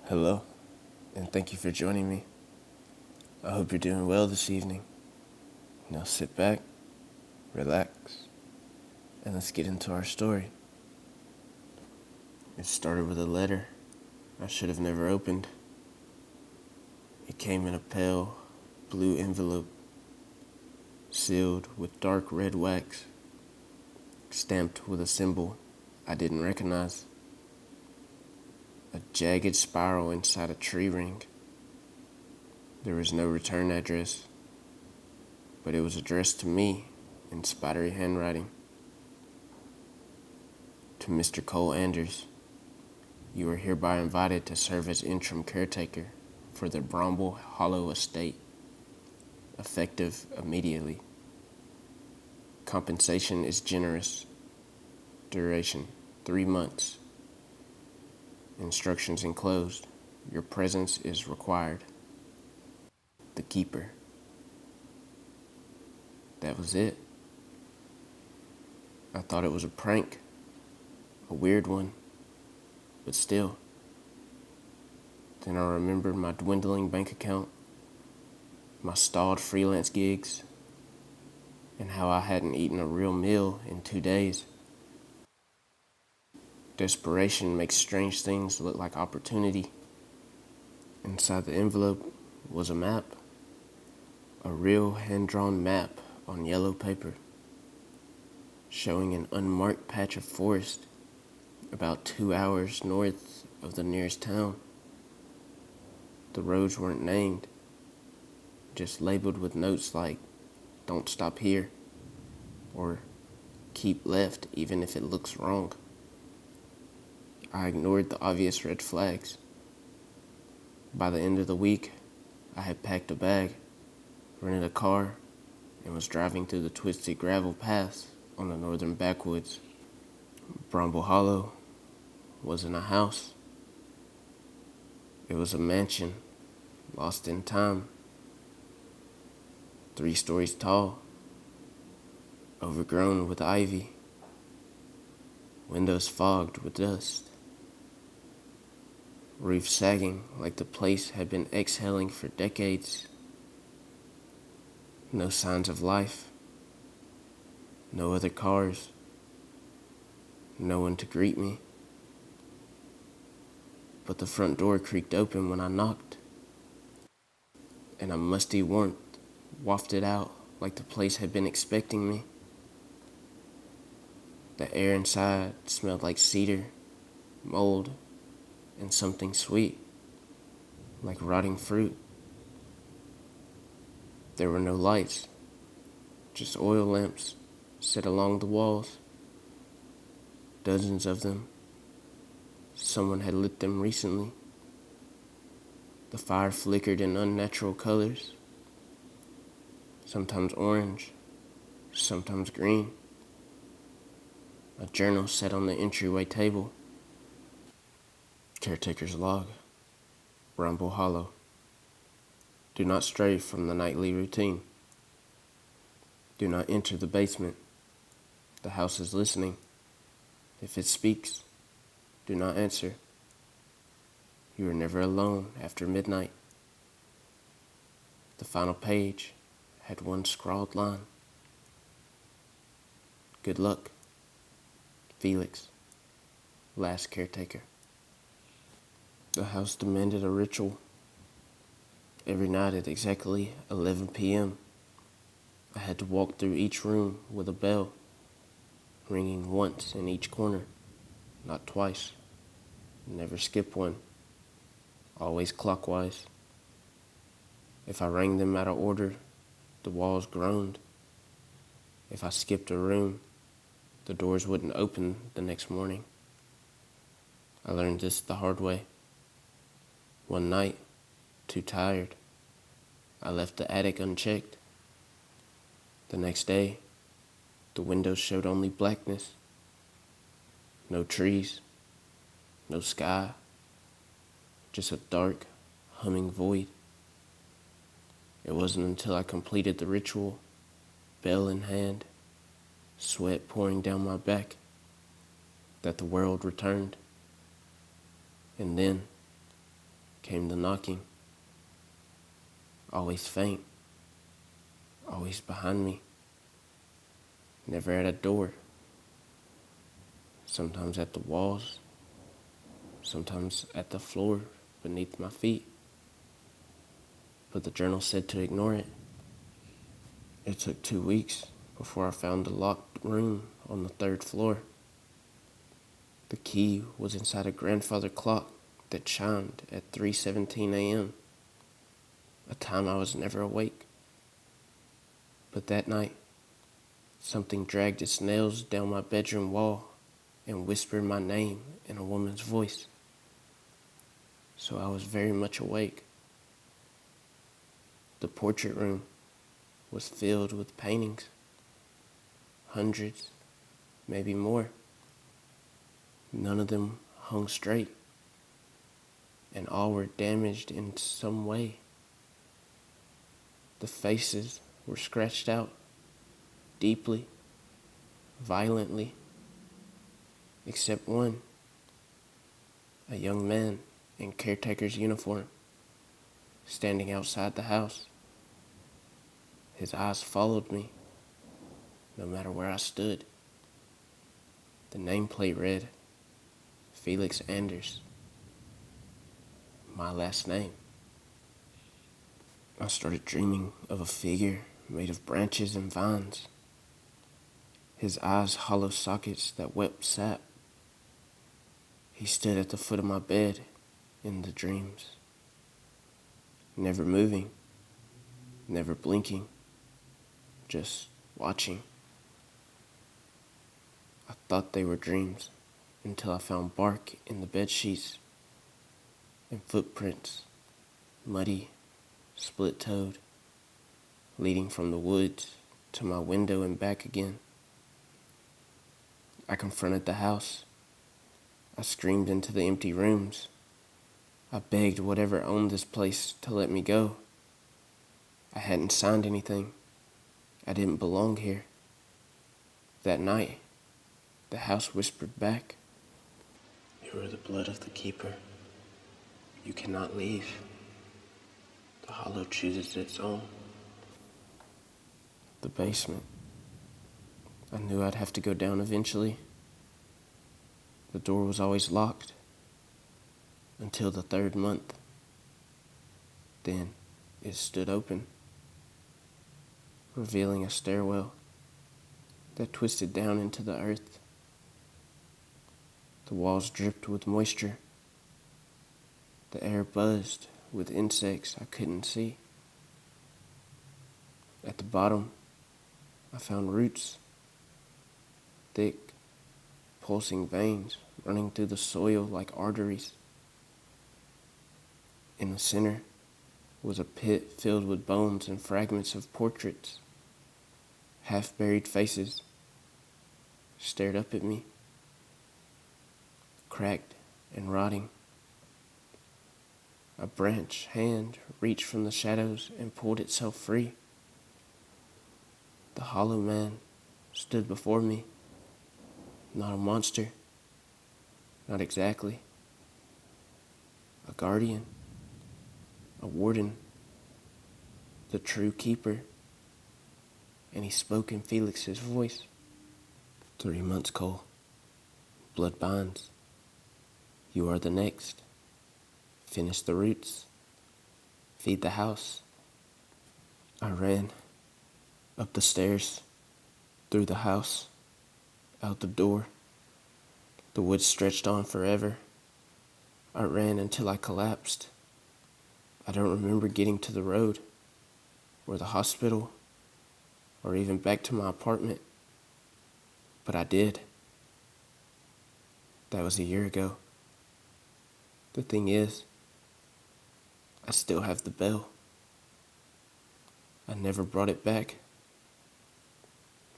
Hello, and thank you for joining me. I hope you're doing well this evening. Now sit back, relax, and let's get into our story. It started with a letter I should have never opened. It came in a pale blue envelope, sealed with dark red wax, stamped with a symbol I didn't recognize. A jagged spiral inside a tree ring. There was no return address, but it was addressed to me in spidery handwriting. To Mr. Cole Anders, you are hereby invited to serve as interim caretaker for the Bramble Hollow estate, effective immediately. Compensation is generous. Duration, 3 months. Instructions enclosed. Your presence is required. The Keeper. That was it. I thought it was a prank, a weird one, but still. Then I remembered my dwindling bank account, my stalled freelance gigs, and how I hadn't eaten a real meal in 2 days. Desperation makes strange things look like opportunity. Inside the envelope was a map, a real hand-drawn map on yellow paper, showing an unmarked patch of forest about 2 hours north of the nearest town. The roads weren't named, just labeled with notes like, "Don't stop here," or "Keep left even if it looks wrong." I ignored the obvious red flags. By the end of the week, I had packed a bag, rented a car, and was driving through the twisted gravel paths on the northern backwoods. Bramble Hollow wasn't a house. It was a mansion, lost in time. 3 stories tall, overgrown with ivy, windows fogged with dust, roof sagging like the place had been exhaling for decades. No signs of life, no other cars, no one to greet me. But the front door creaked open when I knocked, and a musty warmth wafted out like the place had been expecting me. The air inside smelled like cedar, mold, and something sweet, like rotting fruit. There were no lights, just oil lamps set along the walls. Dozens of them. Someone had lit them recently. The fire flickered in unnatural colors, sometimes orange, sometimes green. A journal sat on the entryway table. Caretaker's log. Bramble Hollow. Do not stray from the nightly routine. Do not enter the basement. The house is listening. If it speaks, do not answer. You are never alone after midnight. The final page had one scrawled line. Good luck, Felix, last caretaker. The house demanded a ritual. Every night at exactly 11 p.m., I had to walk through each room with a bell, ringing once in each corner, not twice. Never skip one, always clockwise. If I rang them out of order, the walls groaned. If I skipped a room, the doors wouldn't open the next morning. I learned this the hard way. One night, too tired, I left the attic unchecked. The next day, the windows showed only blackness. No trees, no sky, just a dark, humming void. It wasn't until I completed the ritual, bell in hand, sweat pouring down my back, that the world returned. And then, came the knocking, always faint, always behind me, never at a door, sometimes at the walls, sometimes at the floor beneath my feet. But the journal said to ignore it. It took 2 weeks before I found the locked room on the 3rd floor. The key was inside a grandfather clock that chimed at 3:17 a.m., a time I was never awake. But that night, something dragged its nails down my bedroom wall and whispered my name in a woman's voice. So I was very much awake. The portrait room was filled with paintings, hundreds, maybe more. None of them hung straight, and all were damaged in some way. The faces were scratched out, deeply, violently, except one, a young man in caretaker's uniform, standing outside the house. His eyes followed me, no matter where I stood. The nameplate read, Felix Anders, my last name. I started dreaming of a figure made of branches and vines, his eyes hollow sockets that wept sap. He stood at the foot of my bed in the dreams, never moving, never blinking, just watching. I thought they were dreams until I found bark in the bed sheets and footprints, muddy, split-toed, leading from the woods to my window and back again. I confronted the house. I screamed into the empty rooms. I begged whatever owned this place to let me go. I hadn't signed anything. I didn't belong here. That night, the house whispered back, "You are the blood of the keeper. You cannot leave. The hollow chooses its own." The basement. I knew I'd have to go down eventually. The door was always locked until the 3rd month. Then it stood open, revealing a stairwell that twisted down into the earth. The walls dripped with moisture. The air buzzed with insects I couldn't see. At the bottom, I found roots, thick, pulsing veins running through the soil like arteries. In the center was a pit filled with bones and fragments of portraits. Half-buried faces stared up at me, cracked and rotting. A branch hand reached from the shadows and pulled itself free. The hollow man stood before me, not a monster, not exactly. A guardian, a warden, the true keeper. And he spoke in Felix's voice. 3 months, Cole. Blood binds. You are the next. Finish the roots. Feed the house. I ran up the stairs, through the house, out the door. The woods stretched on forever. I ran until I collapsed. I don't remember getting to the road, or the hospital, or even back to my apartment. But I did. That was a year ago. The thing is, I still have the bell. I never brought it back.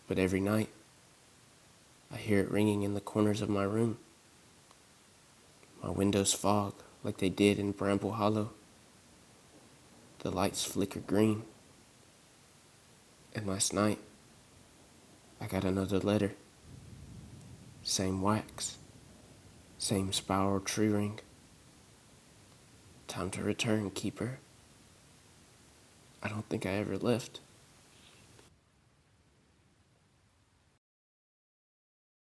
But every night, I hear it ringing in the corners of my room. My windows fog like they did in Bramble Hollow. The lights flicker green. And last night, I got another letter. Same wax, same spiral tree ring. Time to return, keeper. I don't think I ever left.